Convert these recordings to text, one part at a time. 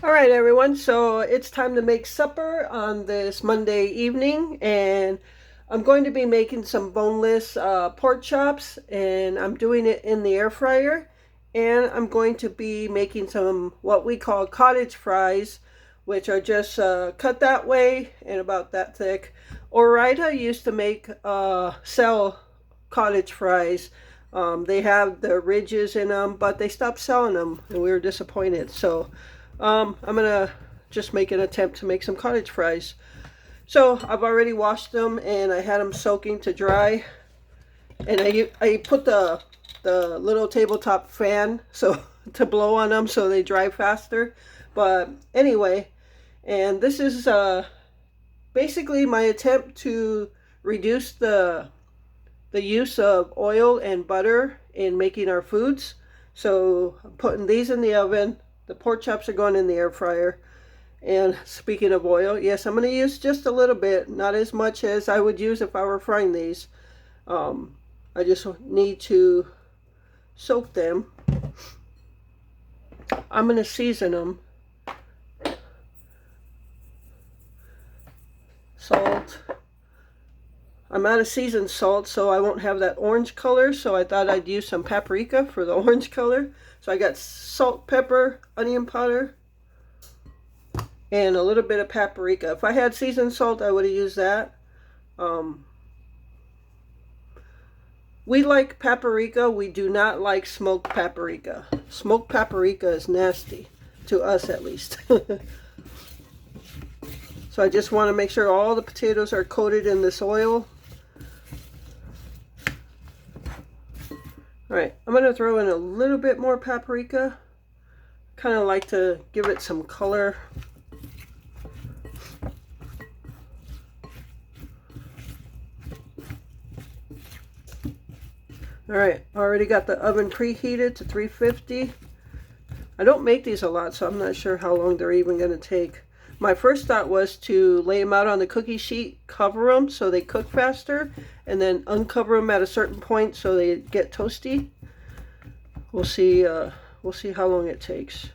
All right, everyone. So it's time to make supper on this Monday evening, and I'm going to be making some boneless pork chops, and I'm doing it in the air fryer. And I'm going to be making some what we call cottage fries, which are just cut that way and about that thick. Orida used to make sell cottage fries. They have the ridges in them, but they stopped selling them, and we were disappointed. So I'm gonna just make an attempt to make some cottage fries. So I've already washed them and I had them soaking to dry. And I put the little tabletop fan so to blow on them so they dry faster. But anyway, and this is basically my attempt to reduce the use of oil and butter in making our foods. So I'm putting these in the oven. The pork chops are going in the air fryer. And speaking of oil, yes, I'm going to use just a little bit, not as much as I would use if I were frying these. I just need to soak them. I'm going to season them. Salt. I'm out of seasoned salt, so I won't have that orange color, so I thought I'd use some paprika for the orange color. So I got salt, pepper, onion powder, and a little bit of paprika. If I had seasoned salt, I would have used that. We like paprika. We do not like smoked paprika. Smoked paprika is nasty, to us at least. So I just want to make sure all the potatoes are coated in this oil. All right, I'm going to throw in a little bit more paprika. Kind of like to give it some color. All right, already got the oven preheated to 350. I don't make these a lot, so I'm not sure how long they're even going to take. My first thought was to lay them out on the cookie sheet, cover them so they cook faster, and then uncover them at a certain point so they get toasty. We'll see how long it takes.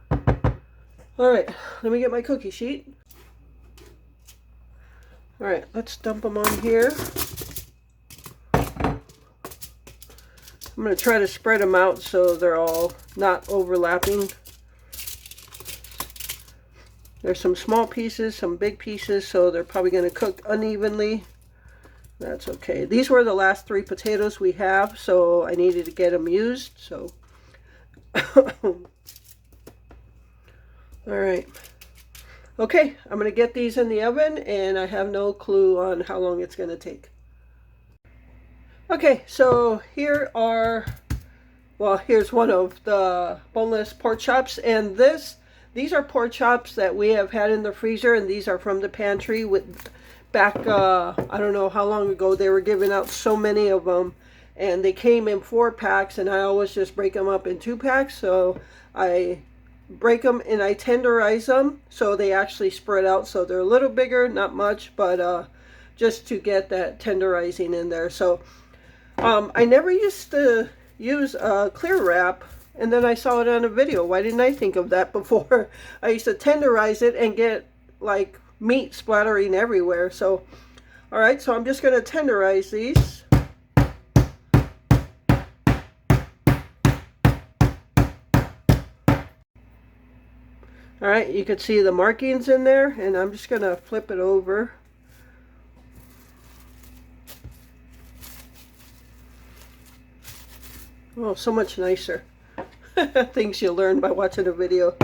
All right, let me get my cookie sheet. All right, let's dump them on here. I'm going to try to spread them out so they're all not overlapping. There's some small pieces, some big pieces, so they're probably going to cook unevenly. That's okay. These were the last 3 potatoes we have, so I needed to get them used. So, all right. Okay, I'm going to get these in the oven, and I have no clue on how long it's going to take. Okay, so here's one of the boneless pork chops, and these are pork chops that we have had in the freezer, and these are from the pantry back, I don't know how long ago. They were giving out so many of them, and they came in 4 packs, and I always just break them up in 2 packs, so I break them and I tenderize them so they actually spread out, so they're a little bigger, not much, but just to get that tenderizing in there. So I never used to use clear wrap, and then I saw it on a video. Why didn't I think of that before? I used to tenderize it and get like meat splattering everywhere. So, all right, so I'm just going to tenderize these. All right, you can see the markings in there, and I'm just going to flip it over. Oh, so much nicer. Things you learn by watching a video.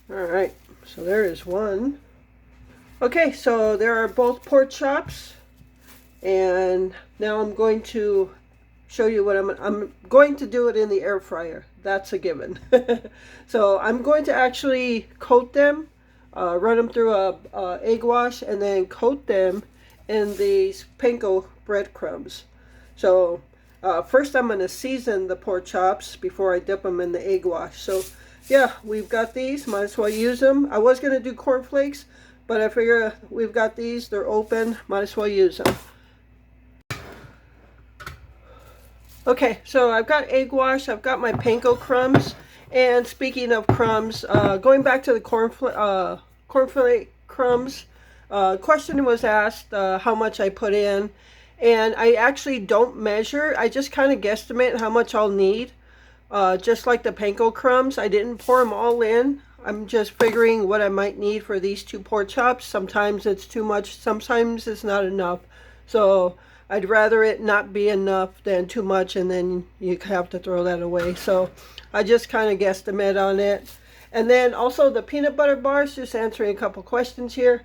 All right, so there is one. Okay, so there are both pork chops, and now I'm going to show you what I'm going to do it in the air fryer. That's a given. So I'm going to actually coat them, run them through a egg wash, and then coat them in these panko breadcrumbs. So first I'm going to season the pork chops before I dip them in the egg wash. So yeah, we've got these. Might as well use them. I was going to do cornflakes, but I figure we've got these, they're open, might as well use them. Okay, so I've got egg wash, I've got my panko crumbs, and speaking of crumbs, going back to the cornflake crumbs, question was asked how much I put in, and I actually don't measure, I just kind of guesstimate how much I'll need. Just like the panko crumbs, I didn't pour them all in. I'm just figuring what I might need for these 2 pork chops. Sometimes it's too much, sometimes it's not enough. So I'd rather it not be enough than too much and then you have to throw that away. So I just kind of guesstimate on it. And then also the peanut butter bars, just answering a couple questions here.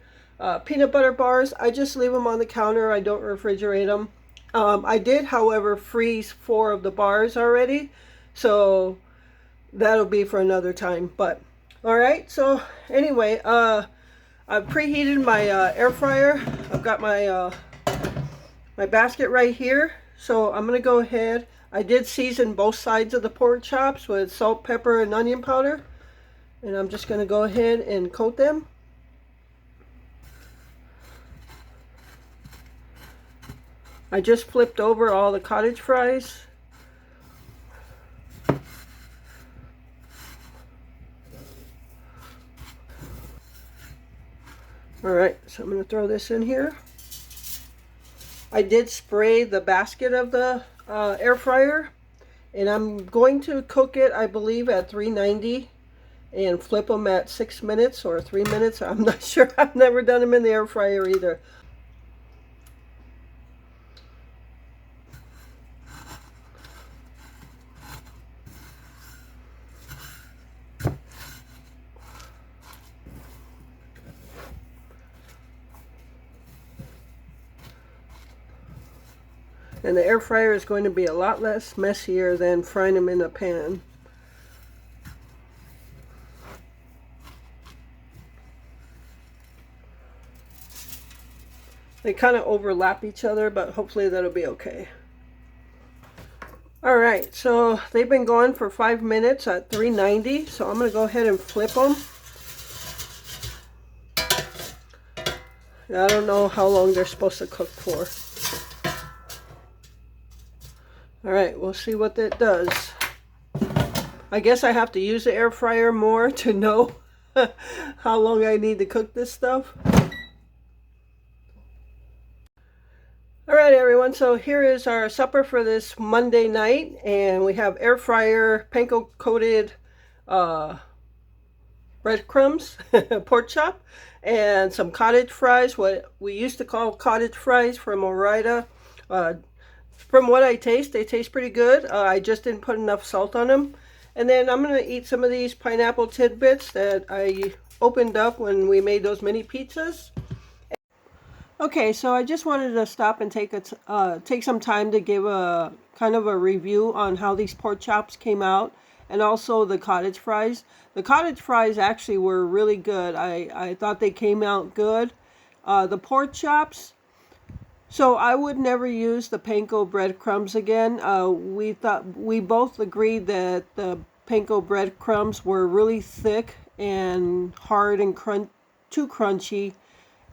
Peanut butter bars, I just leave them on the counter. I don't refrigerate them. I did, however, freeze 4 of the bars already. So that'll be for another time. But all right, so anyway, I've preheated my air fryer. I've got my my basket right here. So I'm gonna go ahead. I did season both sides of the pork chops with salt, pepper, and onion powder. And I'm just gonna go ahead and coat them. I just flipped over all the cottage fries. Alright, so I'm going to throw this in here. I did spray the basket of the air fryer, and I'm going to cook it, I believe, at 390 and flip them at 6 minutes or 3 minutes. I'm not sure. I've never done them in the air fryer either. And the air fryer is going to be a lot less messier than frying them in a pan. They kind of overlap each other, but hopefully that'll be okay. Alright, so they've been going for 5 minutes at 390, so I'm going to go ahead and flip them. I don't know how long they're supposed to cook for. Alright, we'll see what that does. I guess I have to use the air fryer more to know how long I need to cook this stuff. Alright everyone, so here is our supper for this Monday night. And we have air fryer, panko coated breadcrumbs, pork chop, and some cottage fries, what we used to call cottage fries from Orida. From what I taste, they taste pretty good. I just didn't put enough salt on them. And then I'm going to eat some of these pineapple tidbits that I opened up when we made those mini pizzas. Okay, so I just wanted to stop and take some time to give a kind of a review on how these pork chops came out, and also the cottage fries. The cottage fries actually were really good. I thought they came out good. The pork chops, so I would never use the panko breadcrumbs again. We both agreed that the panko breadcrumbs were really thick and hard and too crunchy,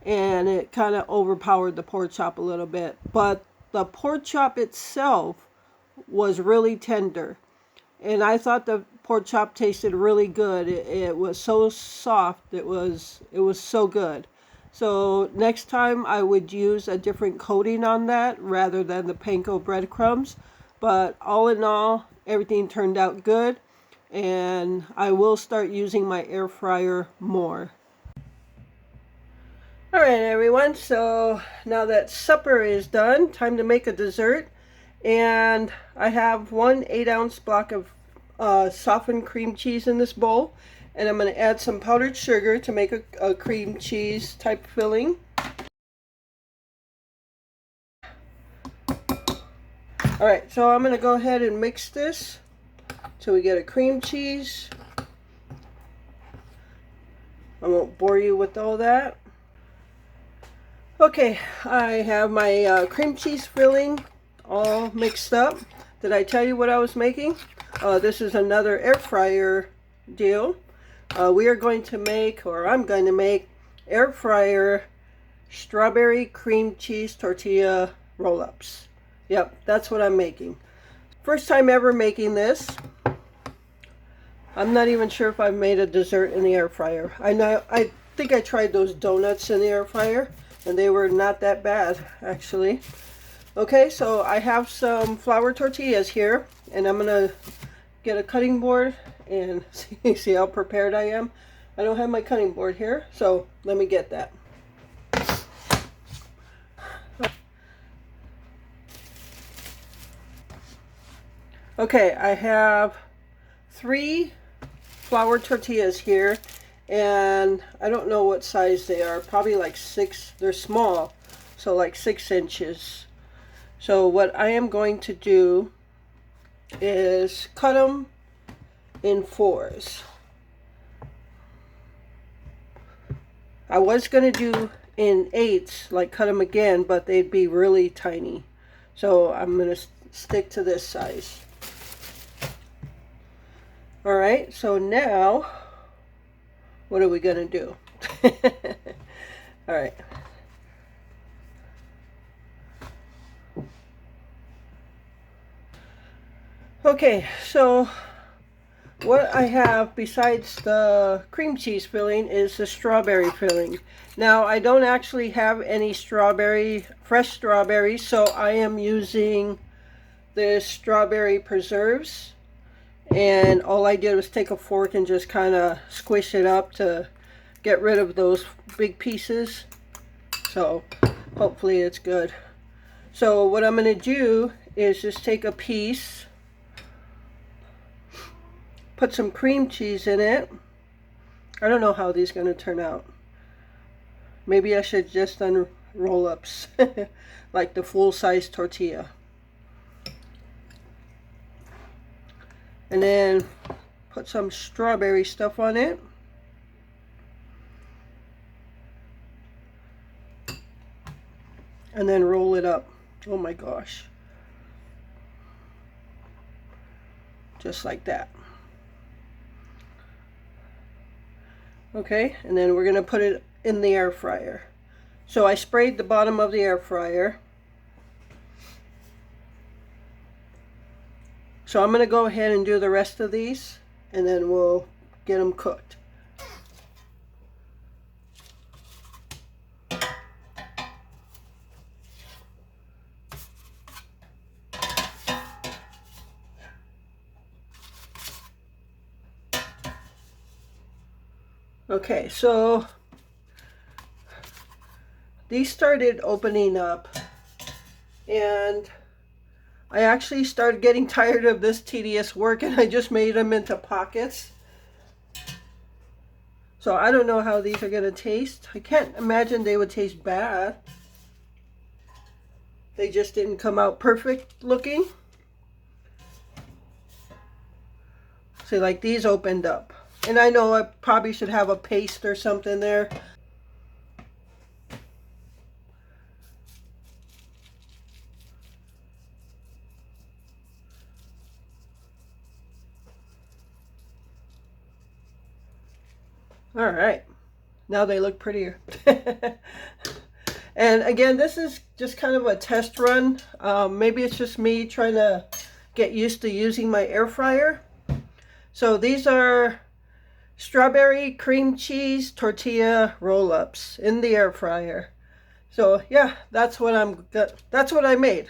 and it kind of overpowered the pork chop a little bit. But the pork chop itself was really tender, and I thought the pork chop tasted really good. It was so soft. It was so good. So next time I would use a different coating on that rather than the panko breadcrumbs. But all in all, everything turned out good, and I will start using my air fryer more. Alright everyone, so now that supper is done, time to make a dessert. And I have 1 8-ounce block of softened cream cheese in this bowl. And I'm going to add some powdered sugar to make a cream cheese type filling. Alright, so I'm going to go ahead and mix this till we get a cream cheese. I won't bore you with all that. Okay, I have my cream cheese filling all mixed up. Did I tell you what I was making? This is another air fryer deal. We are going to make, or I'm going to make, air fryer strawberry cream cheese tortilla roll-ups. Yep, that's what I'm making. First time ever making this. I'm not even sure if I've made a dessert in the air fryer. I think I tried those donuts in the air fryer and they were not that bad actually. Okay, so I have some flour tortillas here and I'm gonna get a cutting board and see how prepared I am. I don't have my cutting board here, so let me get that. Okay, I have 3 flour tortillas here, and I don't know what size they are. Probably like 6. They're small, so like 6 inches. So what I am going to do is cut them in 4s. I was going to do in 8s, like cut them again, but they'd be really tiny. So I'm going to stick to this size. Alright, so now, what are we going to do? Alright. Okay, so what I have besides the cream cheese filling is the strawberry filling. Now, I don't actually have any fresh strawberries, so I am using the strawberry preserves. And all I did was take a fork and just kind of squish it up to get rid of those big pieces. So hopefully it's good. So what I'm going to do is just take a piece, put some cream cheese in it. I don't know how these are going to turn out. Maybe I should just done roll-ups like the full-size tortilla. And then put some strawberry stuff on it. And then roll it up. Oh my gosh. Just like that. Okay, and then we're going to put it in the air fryer. So I sprayed the bottom of the air fryer. So I'm going to go ahead and do the rest of these, and then we'll get them cooked. Okay, so these started opening up, and I actually started getting tired of this tedious work, and I just made them into pockets. So I don't know how these are going to taste. I can't imagine they would taste bad. They just didn't come out perfect looking. See, like these opened up. And I know I probably should have a paste or something there. All right, now they look prettier. And again, this is just kind of a test run. Maybe it's just me trying to get used to using my air fryer. So these are strawberry cream cheese tortilla roll-ups in the air fryer. So yeah, that's what I made.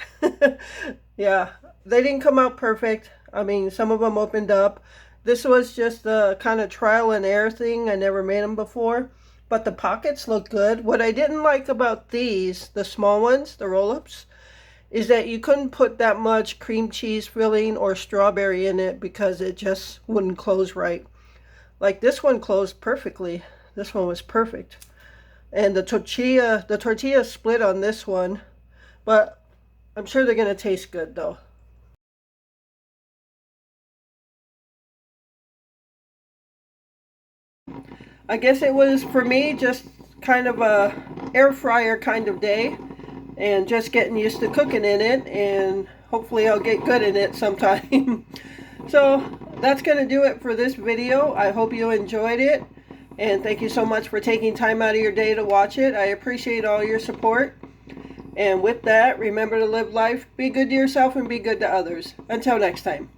Yeah, they didn't come out perfect. I mean, some of them opened up. This was just a kind of trial and error thing. I never made them before, but the pockets look good. What I didn't like about these, the small ones, the roll-ups, is that you couldn't put that much cream cheese filling or strawberry in it because it just wouldn't close right. Like this one closed perfectly. This one was perfect. And the tortilla split on this one, but I'm sure they're going to taste good though. I guess it was, for me, just kind of a air fryer kind of day, and just getting used to cooking in it, and hopefully I'll get good in it sometime. So that's going to do it for this video. I hope you enjoyed it. And thank you so much for taking time out of your day to watch it. I appreciate all your support. And with that, remember to live life, be good to yourself, and be good to others. Until next time.